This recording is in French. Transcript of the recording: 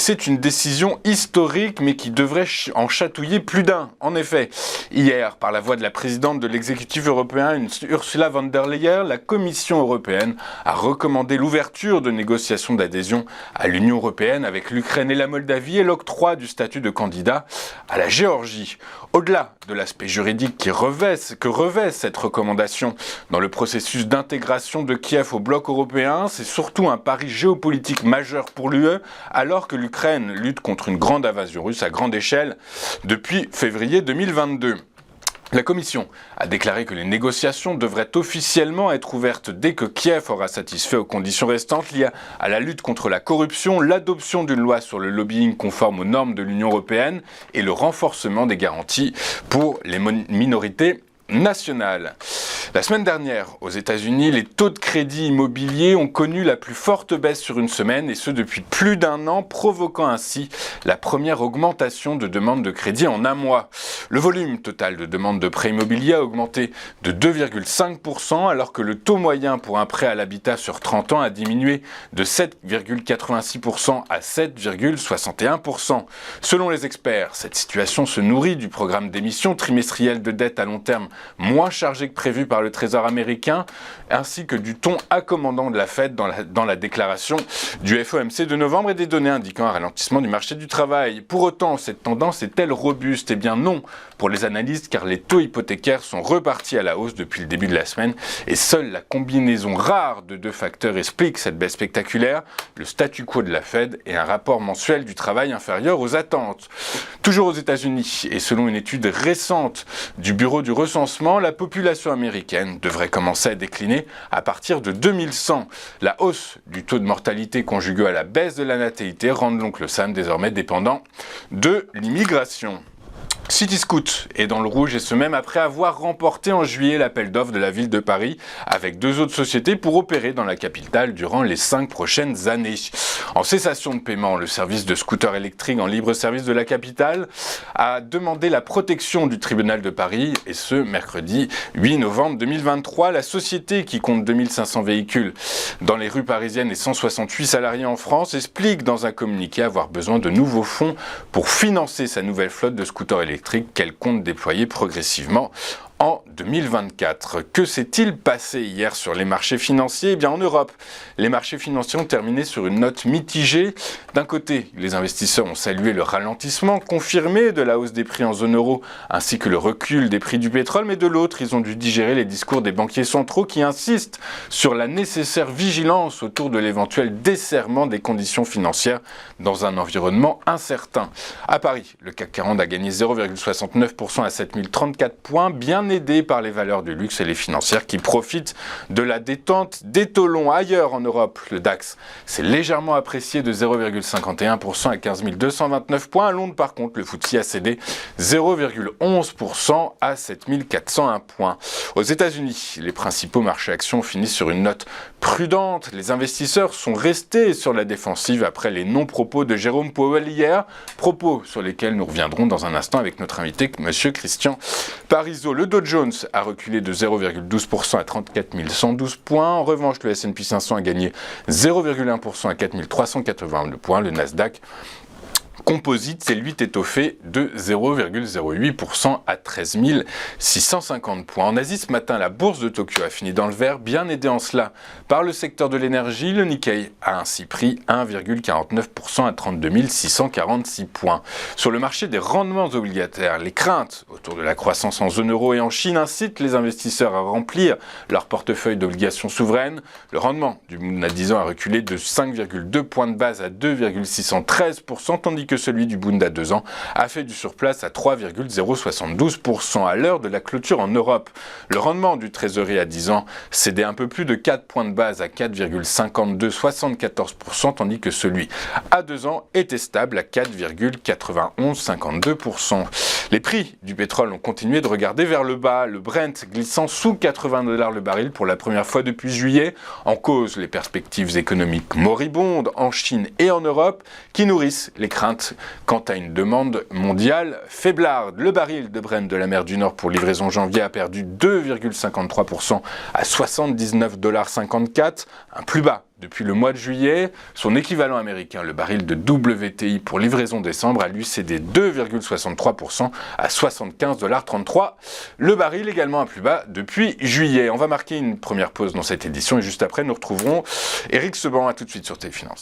c'est une décision historique, mais qui devrait en chatouiller plus d'un. En effet, hier, par la voix de la présidente de l'exécutif européen, Ursula von der Leyen, la Commission européenne a recommandé l'ouverture de négociations d'adhésion à l'Union européenne avec l'Ukraine et la Moldavie et l'octroi du statut de candidat à la Géorgie. Au-delà de l'aspect juridique que revêt cette recommandation dans le processus d'intégration de Kiev au bloc européen, c'est surtout un pari géopolitique majeur pour l'UE, alors que l'Ukraine lutte contre une grande invasion russe à grande échelle depuis février 2022. La Commission a déclaré que les négociations devraient officiellement être ouvertes dès que Kiev aura satisfait aux conditions restantes liées à la lutte contre la corruption, l'adoption d'une loi sur le lobbying conforme aux normes de l'Union européenne et le renforcement des garanties pour les minorités nationales. La semaine dernière, aux États-Unis, les taux de crédit immobilier ont connu la plus forte baisse sur une semaine, et ce depuis plus d'un an, provoquant ainsi la première augmentation de demandes de crédit en un mois. Le volume total de demandes de prêts immobiliers a augmenté de 2,5%, alors que le taux moyen pour un prêt à l'habitat sur 30 ans a diminué de 7,86% à 7,61%. Selon les experts, cette situation se nourrit du programme d'émission trimestrielle de dette à long terme moins chargé que prévu par le Trésor américain, ainsi que du ton accommodant de la Fed dans la déclaration du FOMC de novembre et des données indiquant un ralentissement du marché du travail. Pour autant, cette tendance est-elle robuste ? Eh bien non, pour les analystes, car les taux hypothécaires sont repartis à la hausse depuis le début de la semaine, et seule la combinaison rare de deux facteurs explique cette baisse spectaculaire, le statu quo de la Fed et un rapport mensuel du travail inférieur aux attentes. Toujours aux États-Unis, et selon une étude récente du Bureau du recensement, la population américaine devrait commencer à décliner à partir de 2100. La hausse du taux de mortalité conjuguée à la baisse de la natalité rend l'oncle Sam désormais dépendant de l'immigration. Cityscoot est dans le rouge, et ce même après avoir remporté en juillet l'appel d'offres de la ville de Paris avec deux autres sociétés pour opérer dans la capitale durant les 5 prochaines années. En cessation de paiement, le service de scooter électrique en libre service de la capitale a demandé la protection du tribunal de Paris, et ce mercredi 8 novembre 2023. La société, qui compte 2500 véhicules dans les rues parisiennes et 168 salariés en France, explique dans un communiqué avoir besoin de nouveaux fonds pour financer sa nouvelle flotte de scooters électriques qu'elle compte déployer progressivement en 2024. Que s'est-il passé hier sur les marchés financiers ? Eh bien, en Europe, les marchés financiers ont terminé sur une note mitigée. D'un côté, les investisseurs ont salué le ralentissement confirmé de la hausse des prix en zone euro, ainsi que le recul des prix du pétrole, mais de l'autre, ils ont dû digérer les discours des banquiers centraux qui insistent sur la nécessaire vigilance autour de l'éventuel desserrement des conditions financières dans un environnement incertain. À Paris, le CAC 40 a gagné 0,69% à 7034 points, bien aidé par les valeurs du luxe et les financières qui profitent de la détente des taux longs. Ailleurs en Europe, le DAX s'est légèrement apprécié de 0,51% à 15 229 points. À Londres, par contre, le FTSE a cédé 0,11% à 7 401 points. Aux États-Unis, les principaux marchés actions finissent sur une note prudente. Les investisseurs sont restés sur la défensive après les non-propos de Jérôme Powell hier, propos sur lesquels nous reviendrons dans un instant avec notre invité, M. Christian Parizeau. Le Dow Jones a reculé de 0,12% à 34 112 points. En revanche, le S&P 500 a gagné 0,1% à 4 382 points. Le Nasdaq Composite s'est lui étoffé de 0,08% à 13 650 points. En Asie, ce matin, la bourse de Tokyo a fini dans le vert, bien aidé en cela par le secteur de l'énergie. Le Nikkei a ainsi pris 1,49% à 32 646 points. Sur le marché des rendements obligataires, les craintes autour de la croissance en zone euro et en Chine incitent les investisseurs à remplir leur portefeuille d'obligations souveraines. Le rendement du Bund à 10 ans a reculé de 5,2 points de base à 2,613%, tandis que celui du Bund à 2 ans a fait du surplace à 3,072%. À l'heure de la clôture en Europe, le rendement du Trésorier à 10 ans cédait un peu plus de 4 points de base à 4,5274%, tandis que celui à 2 ans était stable à 4,9152%. Les prix du pétrole ont continué de regarder vers le bas, le Brent glissant sous $80 le baril pour la première fois depuis juillet. En cause, les perspectives économiques moribondes en Chine et en Europe qui nourrissent les craintes crainte quant à une demande mondiale faiblarde. Le baril de Brent de la mer du Nord pour livraison janvier a perdu 2,53% à 79,54 $, un plus bas depuis le mois de juillet. Son équivalent américain, le baril de WTI pour livraison décembre, a lui cédé 2,63% à 75,33 $. Le baril également un plus bas depuis juillet. On va marquer une première pause dans cette édition et juste après nous retrouverons Éric Seban. À tout de suite sur Téléfinance.